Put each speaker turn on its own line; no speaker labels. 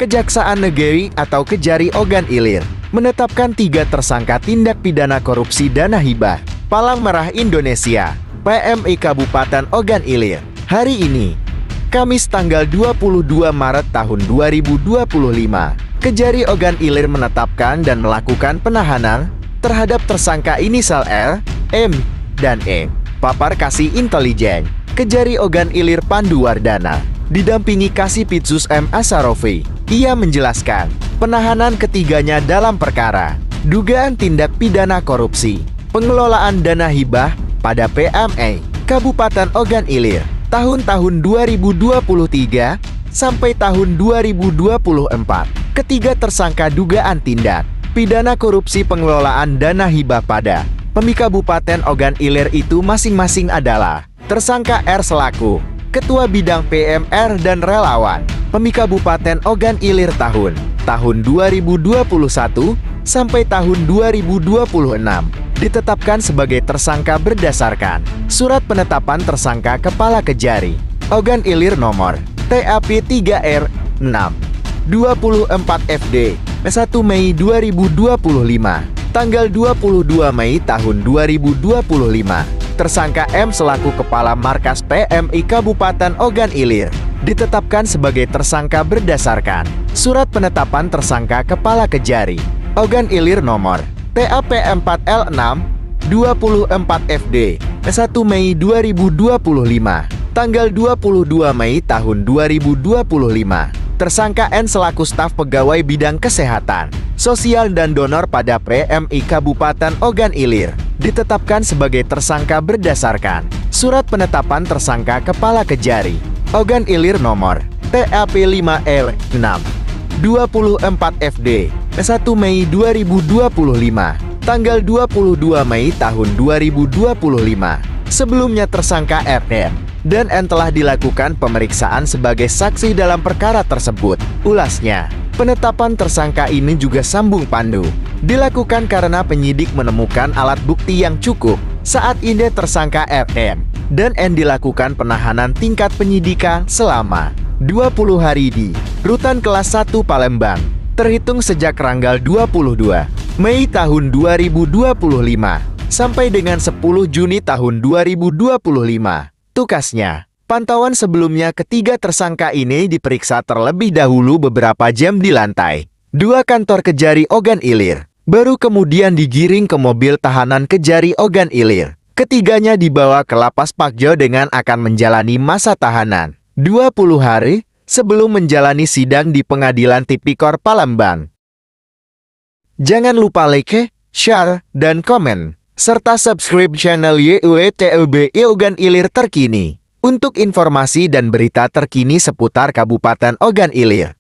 Kejaksaan Negeri atau Kejari Ogan Ilir menetapkan 3 tersangka tindak pidana korupsi dana hibah Palang Merah Indonesia PMI Kabupaten Ogan Ilir hari ini, Kamis tanggal 22 Maret tahun 2025. Kejari Ogan Ilir menetapkan dan melakukan penahanan terhadap tersangka inisial L, M, dan E. Papar Kasih Intelijen Kejari Ogan Ilir Panduwardana didampingi Kasipitsus M. Asarofi. Ia menjelaskan penahanan ketiganya dalam perkara dugaan tindak pidana korupsi pengelolaan dana hibah pada PMI Kabupaten Ogan Ilir tahun-tahun 2023 sampai tahun 2024. Ketiga tersangka dugaan tindak pidana korupsi pengelolaan dana hibah pada PMI Kabupaten Ogan Ilir itu masing-masing adalah tersangka R selaku Ketua Bidang PMR dan Relawan PMI Kabupaten Ogan Ilir tahun 2021 sampai tahun 2026 ditetapkan sebagai tersangka berdasarkan Surat Penetapan Tersangka Kepala Kejari Ogan Ilir nomor TAP 3R 6 24 FD 1 Mei 2025 tanggal 22 Mei tahun 2025. Tersangka M selaku Kepala Markas PMI Kabupaten Ogan Ilir ditetapkan sebagai tersangka berdasarkan Surat Penetapan Tersangka Kepala Kejari Ogan Ilir nomor TAP 4L 6 24 FD 1 Mei 2025 tanggal 22 Mei tahun 2025. Tersangka N selaku staf pegawai bidang kesehatan, sosial dan donor pada PMI Kabupaten Ogan Ilir ditetapkan sebagai tersangka berdasarkan Surat Penetapan Tersangka Kepala Kejari Ogan Ilir nomor TAP 5L 6 24 FD 1 Mei 2025 tanggal 22 Mei tahun 2025. Sebelumnya tersangka RM dan N telah dilakukan pemeriksaan sebagai saksi dalam perkara tersebut. Ulasnya, penetapan tersangka ini juga sambung pandu dilakukan karena penyidik menemukan alat bukti yang cukup. Saat ini tersangka RM dan N dilakukan penahanan tingkat penyidikan selama 20 hari di Rutan Kelas 1 Palembang, terhitung sejak tanggal 22 Mei tahun 2025 sampai dengan 10 Juni tahun 2025. Tukasnya, pantauan sebelumnya ketiga tersangka ini diperiksa terlebih dahulu beberapa jam di lantai 2 kantor Kejari Ogan Ilir, baru kemudian digiring ke mobil tahanan Kejari Ogan Ilir. Ketiganya dibawa ke Lapas Pakjo dengan akan menjalani masa tahanan 20 hari sebelum menjalani sidang di Pengadilan Tipikor Palembang. Jangan lupa like, share, dan komen, serta subscribe channel YUETLB Ogan Ilir terkini untuk informasi dan berita terkini seputar Kabupaten Ogan Ilir.